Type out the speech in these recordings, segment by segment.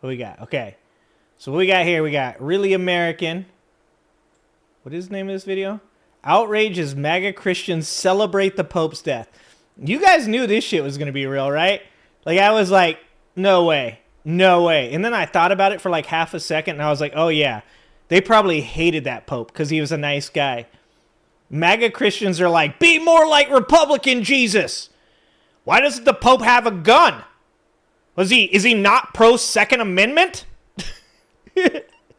What we got? Okay. So what we got here, we got Really American. What is the name of this video? Outrage as MAGA Christians celebrate the Pope's death. You guys knew this shit was going to be real, right? Like, I was like, no way. No way. And then I thought about it for like half a second, and I was like, oh, yeah. They probably hated that Pope because he was a nice guy. MAGA Christians are like, be more like Republican Jesus. Why doesn't the Pope have a gun? Is he not pro Second Amendment?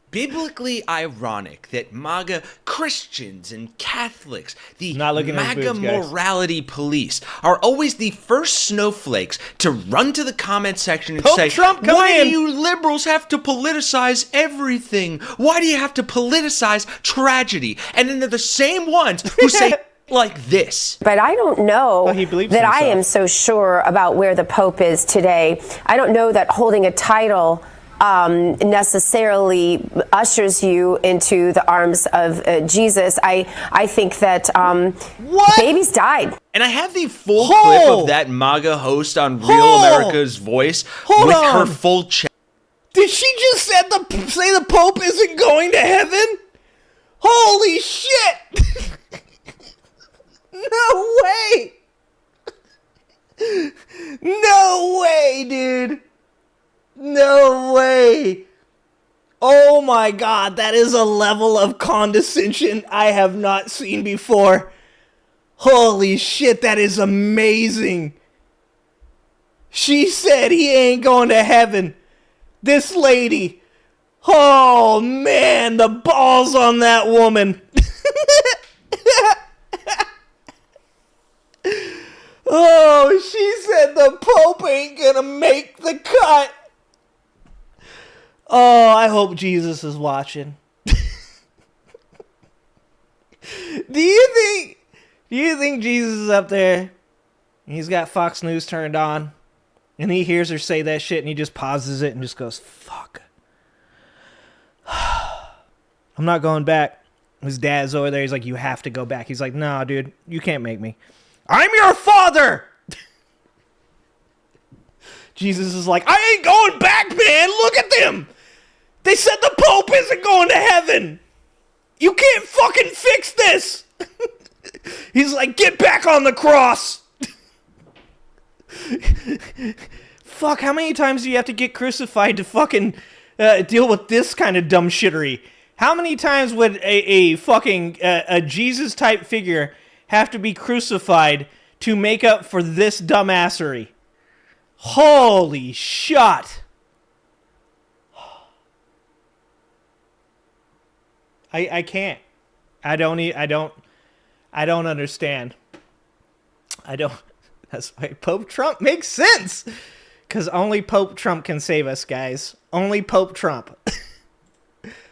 Biblically ironic that MAGA Christians and Catholics, the MAGA boobs, morality police, are always the first snowflakes to run to the comment section and Pope say, Trump, why do you liberals have to politicize everything? Why do you have to politicize tragedy? And then they're the same ones who say like this. But I don't know well, he believes that himself. I am so sure about where the Pope is today. I don't know that holding a title necessarily ushers you into the arms of Jesus. I think that babies died. And I have the full clip of that MAGA host on Real America's Voice with her full chest. Did she just say the Pope isn't going to heaven? Holy shit! No way! No way, dude! No way! Oh my god, that is a level of condescension I have not seen before. Holy shit, that is amazing. She said he ain't going to heaven. This lady. Oh man, the balls on that woman. Oh, she said the Pope ain't gonna make the cut. Oh, I hope Jesus is watching. Do you think Jesus is up there and he's got Fox News turned on and he hears her say that shit and he just pauses it and just goes, fuck. I'm not going back. His dad's over there. He's like, you have to go back. He's like, no, dude, you can't make me. I'm your father! Jesus is like, I ain't going back, man. Look at them. They said the Pope isn't going to heaven. You can't fucking fix this. He's like, get back on the cross. Fuck, how many times do you have to get crucified to fucking deal with this kind of dumb shittery? How many times would a fucking a Jesus type figure have to be crucified to make up for this dumbassery? Holy shit. I can't. I don't understand. That's why Pope Trump makes sense. Because only Pope Trump can save us, guys. Only Pope Trump.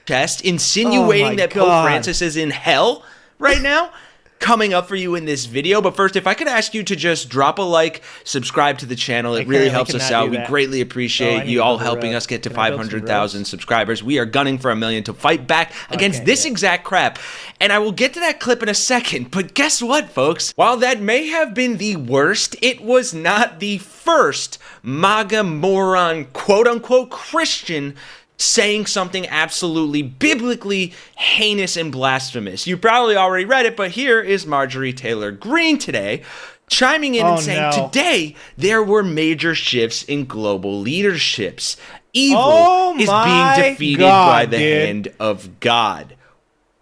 Insinuating that Pope Francis is in hell right now, coming up for you in this video. But first, if I could ask you to just drop a like, subscribe to the channel. It really helps us out. We greatly appreciate you all helping us get to 500,000 subscribers. We are gunning for 1 million to fight back against this exact crap. And I will get to that clip in a second. But guess what, folks? While that may have been the worst, it was not the first MAGA moron, quote-unquote Christian, saying something absolutely biblically heinous and blasphemous. You probably already read it, but here is Marjorie Taylor Greene today, chiming in and saying, today there were major shifts in global leaderships. Evil is being defeated by the hand of God.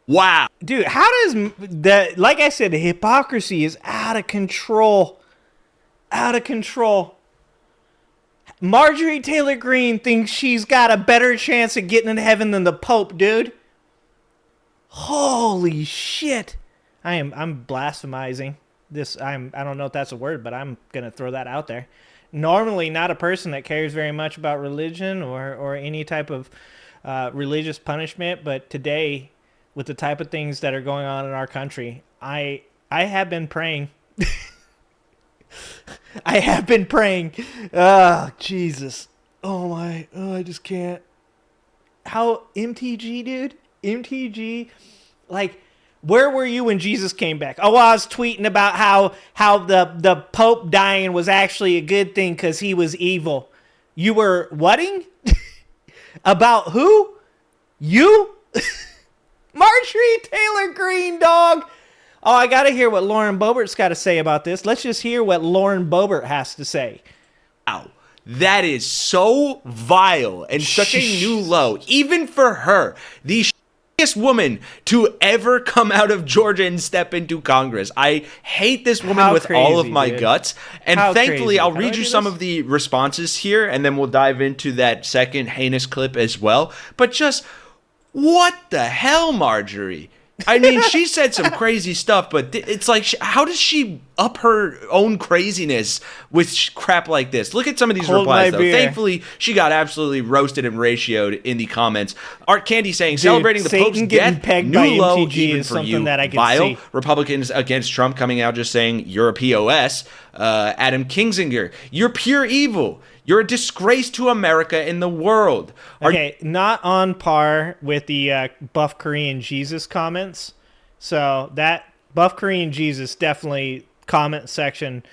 Wow. Dude, how does that, like I said, the hypocrisy is out of control. Out of control. Marjorie Taylor Greene thinks she's got a better chance of getting into heaven than the Pope, dude. Holy shit. I'm blasphemizing. I don't know if that's a word, but I'm going to throw that out there. Normally not a person that cares very much about religion or any type of religious punishment, but today, with the type of things that are going on in our country, I have been praying. I have been praying. Oh, Jesus. Oh, I just can't. How, MTG, dude? MTG? Like, where were you when Jesus came back? Oh, I was tweeting about how the Pope dying was actually a good thing because he was evil. You were whating? About who? You? Marjorie Taylor Greene, dog. Oh, I got to hear what Lauren Boebert's got to say about this. Let's just hear what Lauren Boebert has to say. Wow. That is so vile and such a new low, even for her, the shittiest woman to ever come out of Georgia and step into Congress. I hate this woman with all of my guts. And thankfully, I'll read you some of the responses here, and then we'll dive into that second heinous clip as well. But just, what the hell, Marjorie? I mean, she said some crazy stuff, but it's like, how does she up her own craziness with crap like this? Look at some of these replies, though. Thankfully, she got absolutely roasted and ratioed in the comments. Art Candy saying, celebrating the Pope's death, new low even for you. That I can vile. See. Republicans against Trump coming out just saying, you're a POS. Adam Kinzinger, you're pure evil. You're a disgrace to America and the world. Okay, not on par with the Buff Korean Jesus comments. So that Buff Korean Jesus definitely comment section,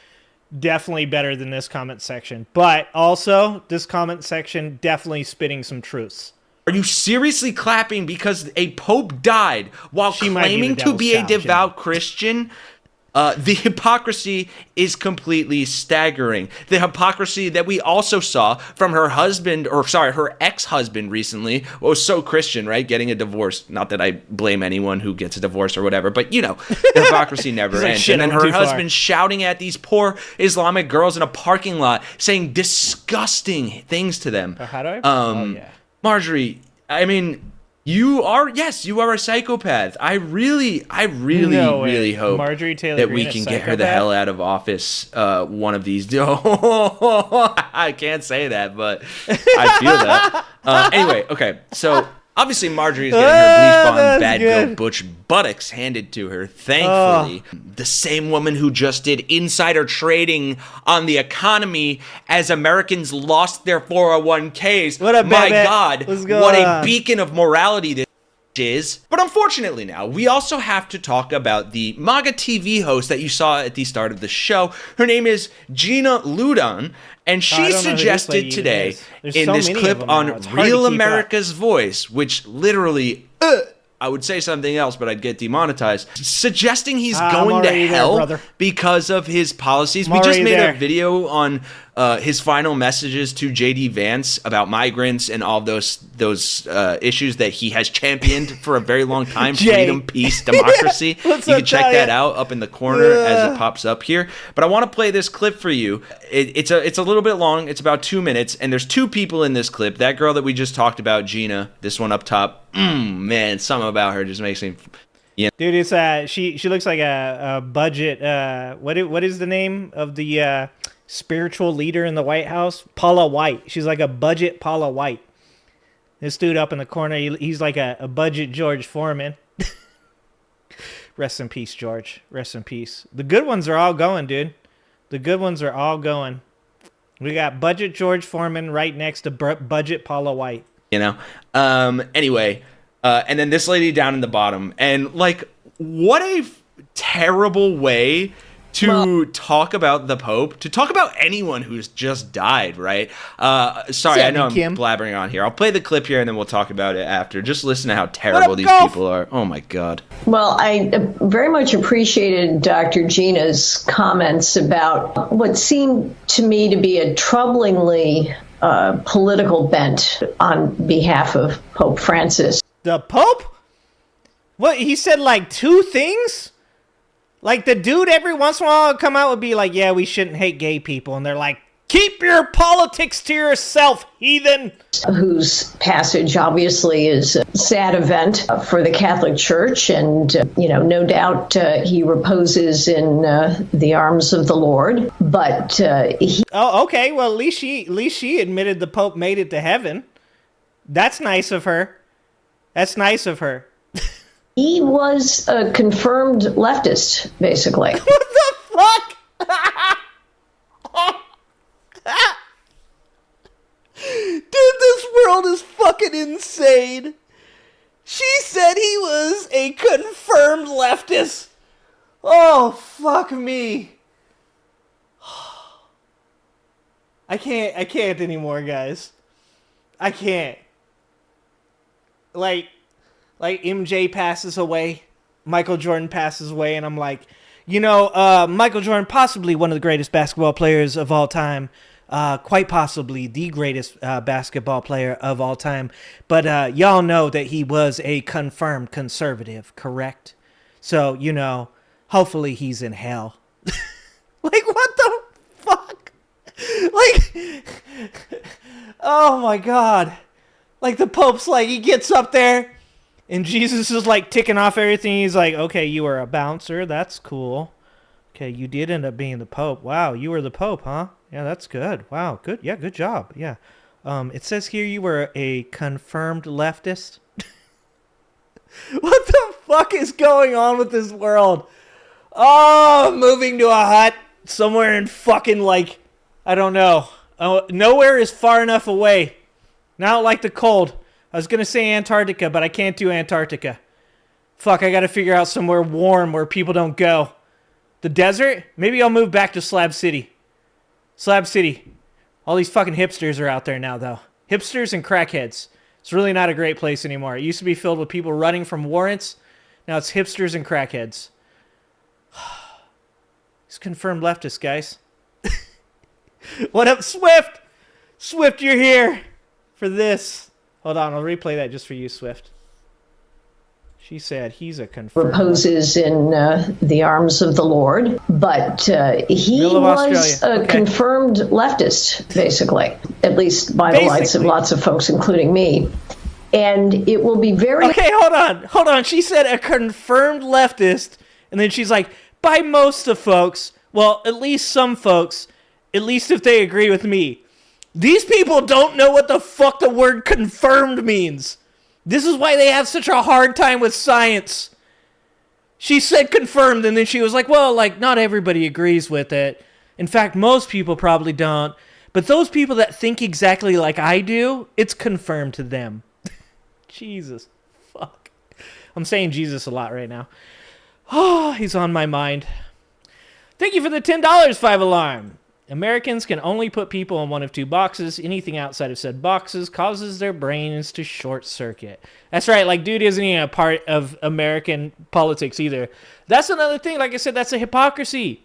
definitely better than this comment section. But also, this comment section definitely spitting some truths. Are you seriously clapping because a pope died while claiming to be a devout Christian? The hypocrisy is completely staggering. The hypocrisy that we also saw from her husband, or sorry, her ex-husband recently, was so Christian, right? Getting a divorce. Not that I blame anyone who gets a divorce or whatever, but you know, the hypocrisy never ends. And then her husband shouting at these poor Islamic girls in a parking lot, saying disgusting things to them. How do I? Marjorie, I mean, you are a psychopath. I really hope Marjorie Taylor that Greene we can get her the hell out of office one of these days. I can't say that, but I feel that. Anyway, okay, so obviously Marjorie is getting her bleach blonde bad girl butch buttocks handed to her, thankfully. The same woman who just did insider trading on the economy as Americans lost their 401ks. What up, My baby? God, what a beacon of morality this is. But unfortunately now, we also have to talk about the MAGA TV host that you saw at the start of the show. Her name is Gina Ludon, and she suggested today in this clip on Real America's Voice, which literally, I would say something else, but I'd get demonetized, suggesting he's going to hell because of his policies. We just made a video on his final messages to J.D. Vance about migrants and all those issues that he has championed for a very long time. Freedom, peace, democracy. You can check that out up in the corner as it pops up here. But I want to play this clip for you. It's a little bit long. It's about 2 minutes, and there's two people in this clip. That girl that we just talked about, Gina, this one up top. Man, something about her just makes me... Yeah. Dude, it's she looks like a budget. What is the name of the spiritual leader in the White House? Paula White. She's like a budget Paula White. This dude up in the corner, he's like a budget George Foreman. Rest in peace, George. Rest in peace. The good ones are all going, dude. The good ones are all going. We got budget George Foreman right next to budget Paula White. You know. Anyway. And then this lady down in the bottom. And, like, what a terrible way to talk about the Pope, to talk about anyone who's just died, right? Sorry, I know I'm blabbering on here. I'll play the clip here, and then we'll talk about it after. Just listen to how terrible these people are. Oh, my God. Well, I very much appreciated Dr. Gina's comments about what seemed to me to be a troublingly political bent on behalf of Pope Francis. The Pope? What, he said like two things? Like the dude every once in a while would come out and be like, yeah, we shouldn't hate gay people. And they're like, keep your politics to yourself, heathen. Whose passage obviously is a sad event for the Catholic Church. And, no doubt he reposes in the arms of the Lord. But Oh, okay. Well, at least she admitted the Pope made it to heaven. That's nice of her. That's nice of her. He was a confirmed leftist, basically. What the fuck? Dude, this world is fucking insane. She said he was a confirmed leftist. Oh, fuck me. I can't anymore, guys. I can't. like MJ passes away, Michael Jordan passes away, and I'm like, Michael Jordan, possibly one of the greatest basketball players of all time, quite possibly the greatest basketball player of all time. But y'all know that he was a confirmed conservative, correct? So, hopefully he's in hell. Like, what the fuck? Like, oh my God. Like, the Pope's like, he gets up there, and Jesus is like ticking off everything. He's like, okay, you were a bouncer. That's cool. Okay, you did end up being the Pope. Wow, you were the Pope, huh? Yeah, that's good. Wow, good. Yeah, good job. Yeah. It says here you were a confirmed leftist. What the fuck is going on with this world? Oh, I'm moving to a hut somewhere in fucking, like, I don't know. Nowhere is far enough away. And I don't like the cold. I was going to say Antarctica, but I can't do Antarctica. Fuck, I got to figure out somewhere warm where people don't go. The desert? Maybe I'll move back to Slab City. Slab City. All these fucking hipsters are out there now, though. Hipsters and crackheads. It's really not a great place anymore. It used to be filled with people running from warrants. Now it's hipsters and crackheads. It's confirmed leftist, guys. What up, Swift? Swift, you're here for this. Hold on, I'll replay that just for you, Swift. She said he's a confirmed reposes in the arms of the Lord, but he was a confirmed leftist, basically, at light by the lights of lots of folks, including me. And it will be very... Okay, hold on. She said a confirmed leftist, and then she's like, by most of folks, well, at least some folks, at least if they agree with me. These people don't know what the fuck the word confirmed means. This is why they have such a hard time with science. She said confirmed, and then she was like, well, like, not everybody agrees with it. In fact, most people probably don't. But those people that think exactly like I do, it's confirmed to them. Jesus. Fuck. I'm saying Jesus a lot right now. Oh, he's on my mind. Thank you for the $10, 5 Alarm. Americans can only put people in one of two boxes. Anything outside of said boxes causes their brains to short circuit. That's right. Like, dude isn't even a part of American politics either. That's another thing. Like I said, that's a hypocrisy.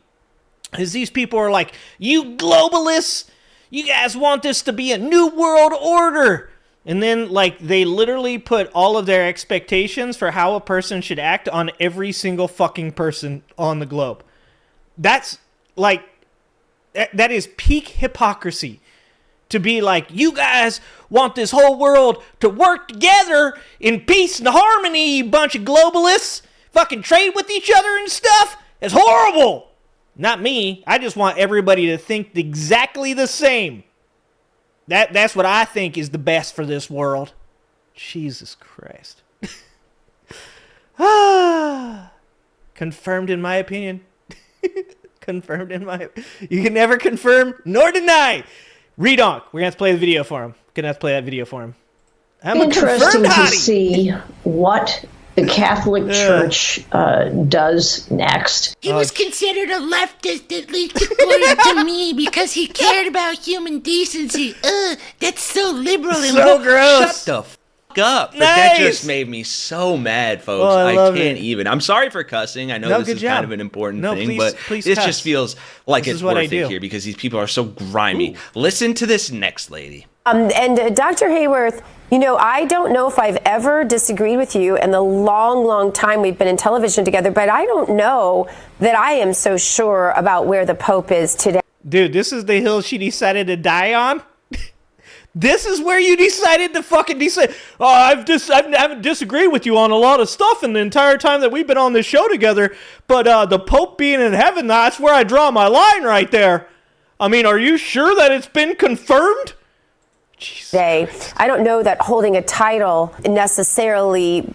Is these people are like, you globalists, you guys want this to be a new world order. And then, like, they literally put all of their expectations for how a person should act on every single fucking person on the globe. That's, like... That is peak hypocrisy. To be like, you guys want this whole world to work together in peace and harmony, you bunch of globalists. Fucking trade with each other and stuff. It's horrible. Not me. I just want everybody to think exactly the same. That's what I think is the best for this world. Jesus Christ. Confirmed in my opinion. Confirmed in my... You can never confirm nor deny. Redonk. We're going to have to play the video for him. Going to have to play that video for him. I'm interesting to see what the Catholic Church does next. He was considered a leftist, at least according to me, because he cared about human decency. That's so liberal and so gross. Shut the fuck up. But that just made me so mad, folks. Oh, I can't even. I'm sorry for cussing. I know this is kind of an important thing, but please this just feels like it's worth it do here because these people are so grimy. Ooh. Listen to this next lady. And Dr. Hayworth, I don't know if I've ever disagreed with you in the long, long time we've been in television together, but I don't know that I am so sure about where the Pope is today. Dude, this is the hill she decided to die on? This is where you decided to fucking decide. Oh, I haven't disagreed with you on a lot of stuff in the entire time that we've been on this show together, but the Pope being in heaven, that's where I draw my line right there. I mean, are you sure that it's been confirmed? Today, I don't know that holding a title necessarily...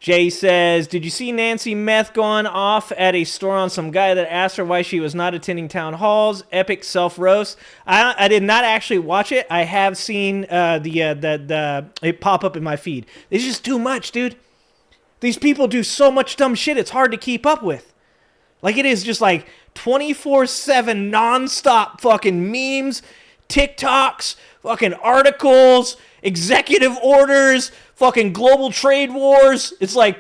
Jay says, did you see Nancy Meth going off at a store on some guy that asked her why she was not attending town halls? Epic self-roast. I did not actually watch it. I have seen it pop up in my feed. It's just too much, dude. These people do so much dumb shit, it's hard to keep up with. Like, it is just like 24/7 nonstop fucking memes, TikToks, fucking articles, executive orders, fucking global trade wars. It's like,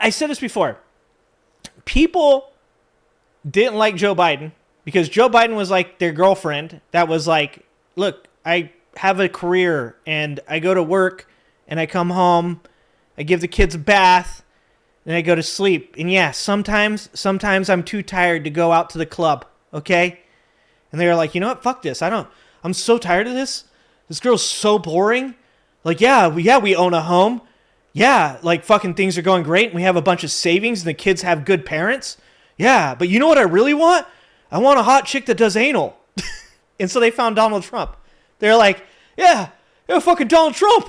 I said this before. People didn't like Joe Biden because Joe Biden was like their girlfriend that was like, look, I have a career and I go to work and I come home, I give the kids a bath, and I go to sleep. And yeah, sometimes I'm too tired to go out to the club, okay? And they're like, you know what? Fuck this. I'm so tired of this. This girl's so boring. Like, yeah, we own a home. Yeah, like fucking things are going great. And we have a bunch of savings and the kids have good parents. Yeah, but you know what I really want? I want a hot chick that does anal. And so they found Donald Trump. They're like, yeah, fucking Donald Trump.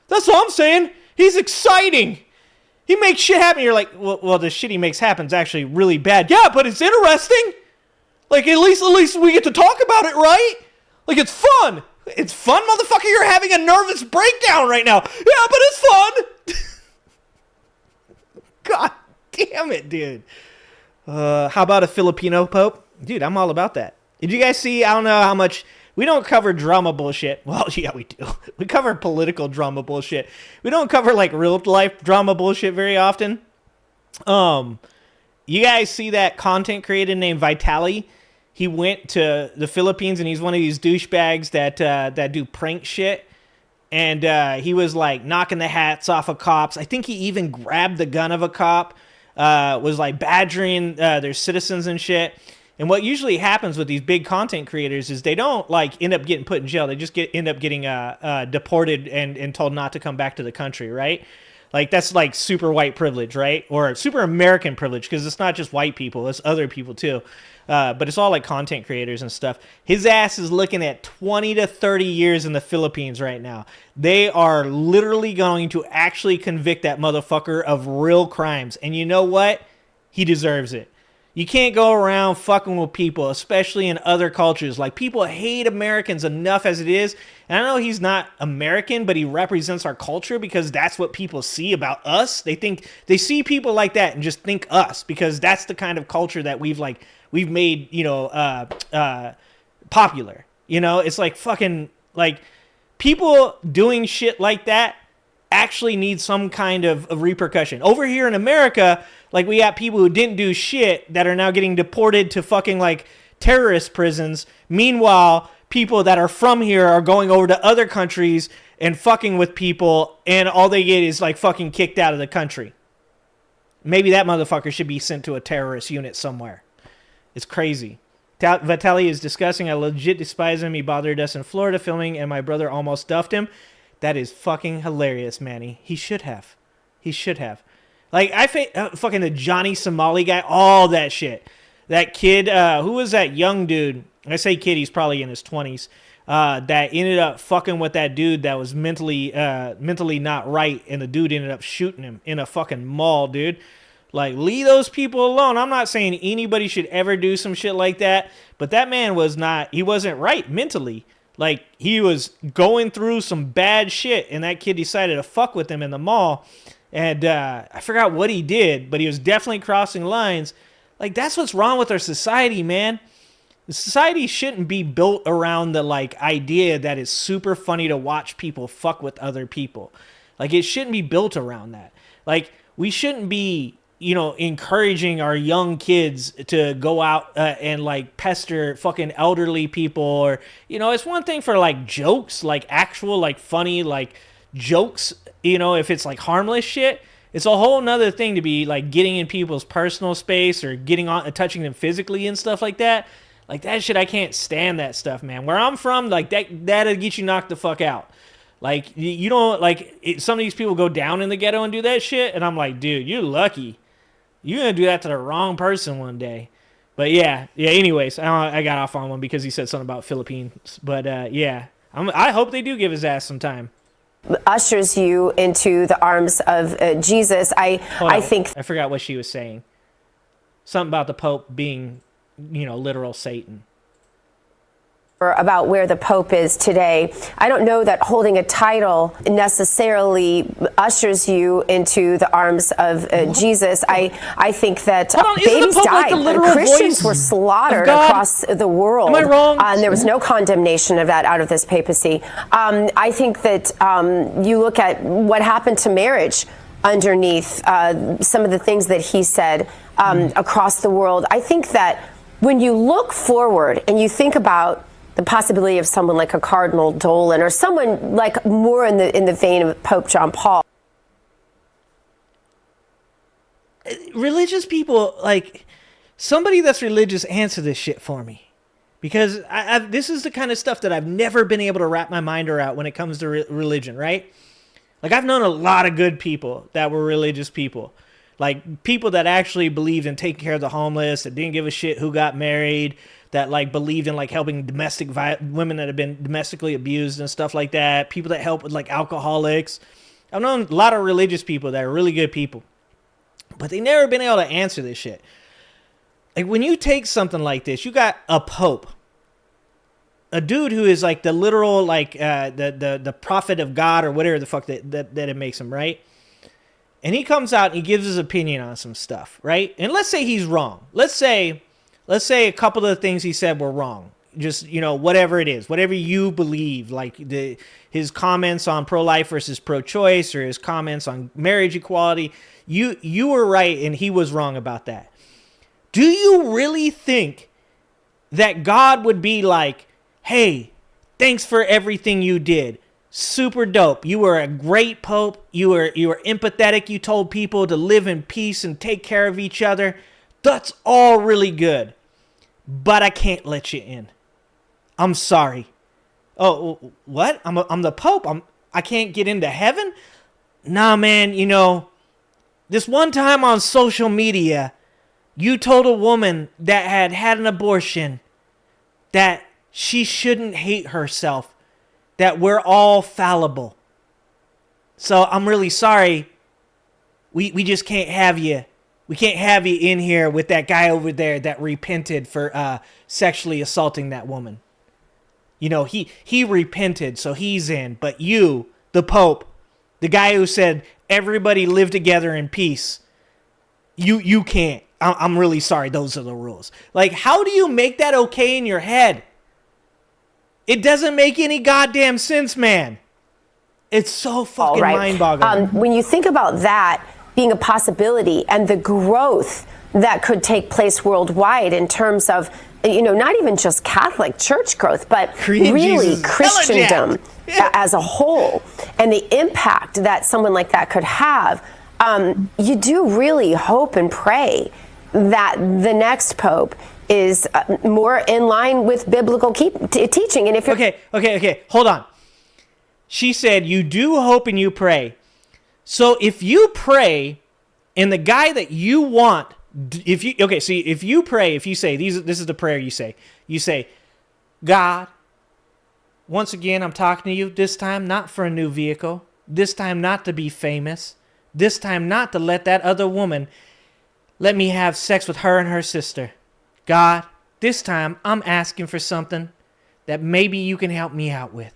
That's all I'm saying. He's exciting. He makes shit happen. You're like, well, the shit he makes happen is actually really bad. Yeah, but it's interesting. Like, at least we get to talk about it, right? Like, it's fun. It's fun, motherfucker. You're having a nervous breakdown right now. Yeah, but it's fun. God damn it, dude. How about a Filipino pope? Dude, I'm all about that. Did you guys see, I don't know how much, we don't cover drama bullshit. Well, yeah, we do. We cover political drama bullshit. We don't cover, like, real life drama bullshit very often. You guys see that content creator named Vitali? He went to the Philippines, and he's one of these douchebags that do prank shit. And he was, like, knocking the hats off of cops. I think he even grabbed the gun of a cop, was, like, badgering their citizens and shit. And what usually happens with these big content creators is they don't, like, end up getting put in jail. They just end up getting deported and told not to come back to the country, right? Like, that's, like, super white privilege, right? Or super American privilege, because it's not just white people. It's other people, too. But it's all, like, content creators and stuff. His ass is looking at 20 to 30 years in the Philippines right now. They are literally going to actually convict that motherfucker of real crimes. And you know what? He deserves it. You can't go around fucking with people, especially in other cultures. Like, people hate Americans enough as it is. And I know he's not American, but he represents our culture because that's what people see about us. They see people like that and just think us, because that's the kind of culture that we've made, popular. You know, it's like fucking, like, people doing shit like that actually need some kind of repercussion. Over here in America, like, we got people who didn't do shit that are now getting deported to fucking, like, terrorist prisons. Meanwhile, people that are from here are going over to other countries and fucking with people, and all they get is, like, fucking kicked out of the country. Maybe that motherfucker should be sent to a terrorist unit somewhere. It's crazy. Vitali is discussing. I legit despise him. He bothered us in Florida filming, and my brother almost duffed him. That is fucking hilarious, Manny. He should have. Like, fucking the Johnny Somali guy, all that shit. That kid, who was that young dude? I say kid, he's probably in his 20s. That ended up fucking with that dude that was mentally not right, and the dude ended up shooting him in a fucking mall, dude. Like, leave those people alone. I'm not saying anybody should ever do some shit like that, but that man he wasn't right mentally. Like, he was going through some bad shit, and that kid decided to fuck with him in the mall. And I forgot what he did, but he was definitely crossing lines. Like, that's what's wrong with our society, man. The society shouldn't be built around the, like, idea that it's super funny to watch people fuck with other people. Like, it shouldn't be built around that. Like, we shouldn't be, encouraging our young kids to go out and, like, pester fucking elderly people. Or, it's one thing for, like, jokes, like, actual, like, funny, like, jokes, if it's, like, harmless shit. It's a whole nother thing to be, like, getting in people's personal space or getting on and touching them physically and stuff like that. Like, that shit, I can't stand that stuff, man. Where I'm from, like, that'll get you knocked the fuck out. Like, you don't, like, some of these people go down in the ghetto and do that shit, and I'm like, dude, you're lucky. You're going to do that to the wrong person one day. But, yeah, anyways, I got off on one because he said something about Philippines. But, yeah, I hope they do give his ass some time. Ushers you into the arms of Jesus. I think... I forgot what she was saying. Something about the Pope being, literal Satan. about where the Pope is today. I don't know that holding a title necessarily ushers you into the arms of Jesus. I think that babies died. Like Christians were slaughtered across the world. Am I wrong? And there was no condemnation of that out of this papacy. I think that you look at what happened to marriage underneath some of the things that he said across the world. I think that when you look forward and you think about the possibility of someone like a Cardinal Dolan or someone like more in the vein of Pope John Paul. Religious people, like, somebody that's religious, answer this shit for me. Because this is the kind of stuff that I've never been able to wrap my mind around when it comes to religion, right? Like, I've known a lot of good people that were religious people. Like, people that actually believed in taking care of the homeless, that didn't give a shit who got married, that like believed in like helping women that have been domestically abused and stuff like that. People that help with like alcoholics. I've known a lot of religious people that are really good people, but they never been able to answer this shit. Like when you take something like this, you got a pope, a dude who is like the literal like the prophet of God or whatever the fuck that it makes him, right? And he comes out and he gives his opinion on some stuff, right? And let's say he's wrong. Let's say a couple of the things he said were wrong. Just, whatever it is, whatever you believe, like his comments on pro-life versus pro-choice or his comments on marriage equality, you were right and he was wrong about that. Do you really think that God would be like, hey, thanks for everything you did. Super dope. You were a great pope. You were empathetic. You told people to live in peace and take care of each other. That's all really good, but I can't let you in. I'm sorry. Oh, what? I'm the Pope. I can't get into heaven? Nah, man, this one time on social media, you told a woman that had an abortion that she shouldn't hate herself, that we're all fallible. So I'm really sorry. We just can't have you. We can't have you in here with that guy over there that repented for sexually assaulting that woman. He repented, so he's in. But you, the Pope, the guy who said everybody live together in peace, you can't. I'm really sorry. Those are the rules. Like, how do you make that okay in your head? It doesn't make any goddamn sense, man. It's so fucking mind-boggling. When you think about that being a possibility and the growth that could take place worldwide in terms of, not even just Catholic Church growth, but really Christendom as a whole, and the impact that someone like that could have, you do really hope and pray that the next pope is more in line with biblical teaching. And if you're okay, hold on. She said you do hope and you pray. So if you pray and the guy that you want, if you pray, if you say, this is the prayer you say, God, once again, I'm talking to you, this time not for a new vehicle, this time not to be famous, this time not to let that other woman let me have sex with her and her sister. God, this time I'm asking for something that maybe you can help me out with.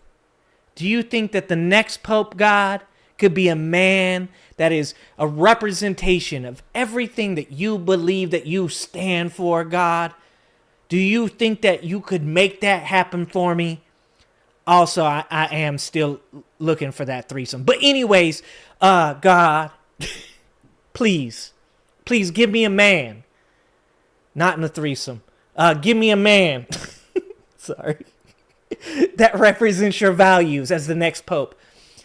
Do you think that the next Pope, God, could be a man that is a representation of everything that you believe that you stand for, God? Do you think that you could make that happen for me? Also, I am still looking for that threesome. But anyways, God, please give me a man. Not in a threesome. Give me a man. Sorry. That represents your values as the next pope.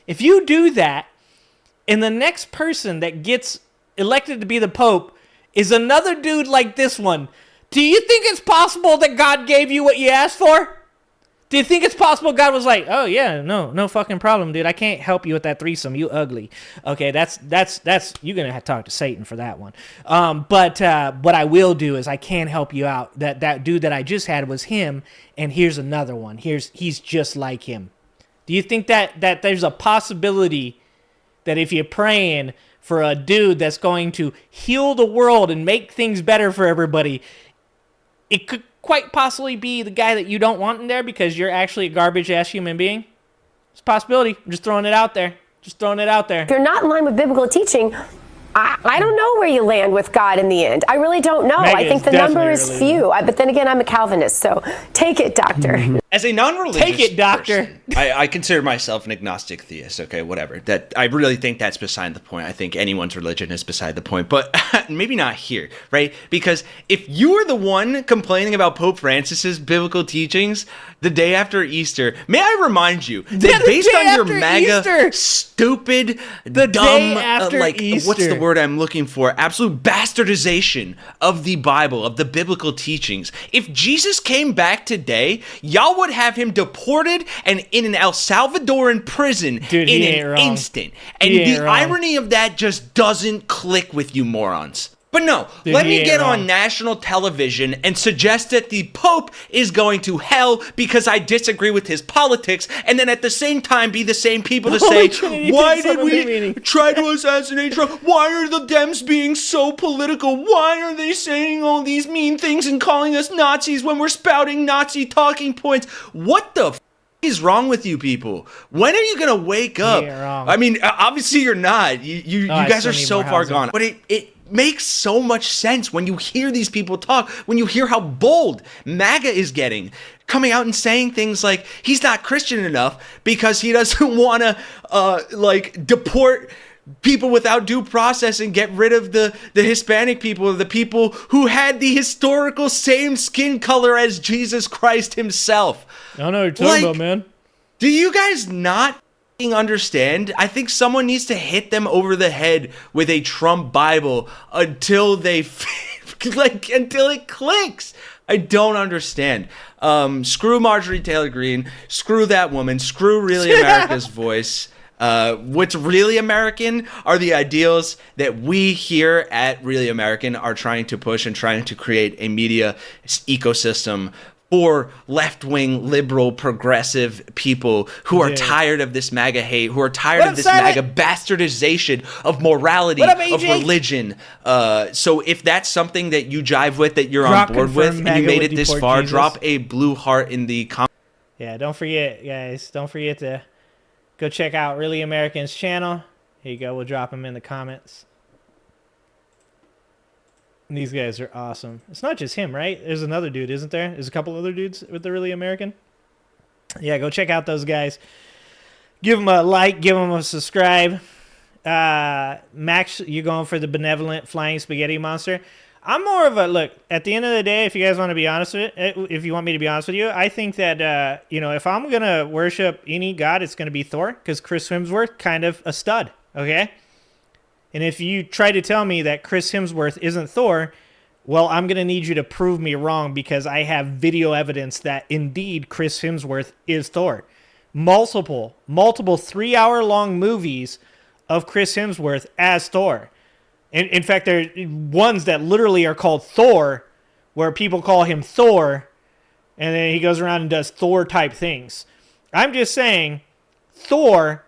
If you do that, and the next person that gets elected to be the pope is another dude like this one, do you think it's possible that God gave you what you asked for? Do you think it's possible God was like, oh yeah, no fucking problem, dude. I can't help you with that threesome. You ugly. Okay, that's you're gonna have to talk to Satan for that one. But what I will do is I can help you out. That dude that I just had was him, and here's another one. He's just like him. Do you think that there's a possibility that if you're praying for a dude that's going to heal the world and make things better for everybody, it quite possibly be the guy that you don't want in there because you're actually a garbage-ass human being? It's a possibility. I'm just throwing it out there. Just throwing it out there. If you're not in line with biblical teaching, I don't know where you land with God in the end. I really don't know. Meg I think the number is few. But then again, I'm a Calvinist, so take it, doctor. As a non-religious Take it, doctor. person, I consider myself an agnostic theist, okay, whatever. That I really think that's beside the point. I think anyone's religion is beside the point, but maybe not here, right? Because if you were the one complaining about Pope Francis's biblical teachings the day after Easter, may I remind you that based on your MAGA stupid, dumb, what's the word I'm looking for? Absolute bastardization of the Bible, of the biblical teachings. If Jesus came back today, y'all would have him deported and in an El Salvadoran prison in an instant. And the irony of that just doesn't click with you morons. But no, let me get on national television and suggest that the Pope is going to hell because I disagree with his politics, and then at the same time be the same people to say, why did we try to assassinate Trump? Why are the Dems being so political? Why are they saying all these mean things and calling us Nazis when we're spouting Nazi talking points? What the is wrong with you people? When are you gonna wake up? I mean, obviously you're not. You guys are so far gone. But it makes so much sense when you hear these people talk, when you hear how bold MAGA is getting, coming out and saying things like he's not Christian enough because he doesn't want to deport people without due process and get rid of the Hispanic people, the people who had the historical same skin color as Jesus Christ himself. I don't know what you're talking about, man. Do you guys not understand? I think someone needs to hit them over the head with a Trump Bible until they until it clicks. I don't understand. Screw Marjorie Taylor Greene. Screw that woman. Screw Really America's Voice. What's really American are the ideals that we here at Really American are trying to push and trying to create a media ecosystem for left-wing, liberal, progressive people who are tired of this MAGA hate, who are tired of this MAGA bastardization of morality, of religion. So if that's something that you jive with, that you're on board with, and you made it this far, drop a blue heart in the comments. Yeah, don't forget, guys. Don't forget to go check out Really American's channel. Here you go. We'll drop them in the comments. And these guys are awesome. It's not just him, right? There's another dude, isn't there? There's a couple other dudes with the Really American. Yeah, go check out those guys. Give them a like. Give them a subscribe. Max, you're going for the benevolent flying spaghetti monster. I'm more of a, look, at the end of the day, if you guys want to be honest with it, if you want me to be honest with you, I think that, if I'm going to worship any god, it's going to be Thor, because Chris Hemsworth, kind of a stud, okay? And if you try to tell me that Chris Hemsworth isn't Thor, well, I'm going to need you to prove me wrong because I have video evidence that indeed Chris Hemsworth is Thor. Multiple 3-hour-long movies of Chris Hemsworth as Thor. In fact, there are ones that literally are called Thor, where people call him Thor, and then he goes around and does Thor-type things. I'm just saying, Thor,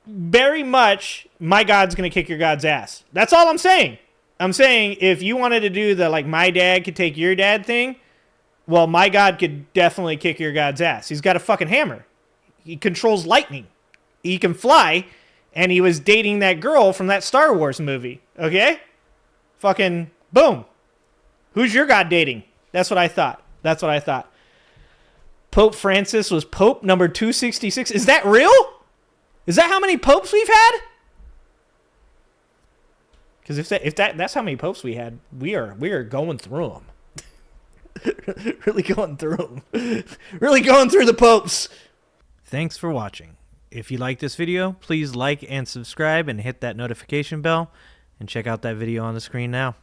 very much, my God's going to kick your God's ass. That's all I'm saying. I'm saying if you wanted to do the, my dad could take your dad thing, well, my God could definitely kick your God's ass. He's got a fucking hammer. He controls lightning. He can fly, and he was dating that girl from that Star Wars movie, okay? Fucking boom. Who's your God dating? That's what I thought. Pope Francis was Pope number 266. Is that real? Is that how many popes we've had? Because if that's how many popes we had, we are going through them. Really going through them. Really going through the popes. Thanks for watching. If you like this video, please like and subscribe and hit that notification bell. And check out that video on the screen now.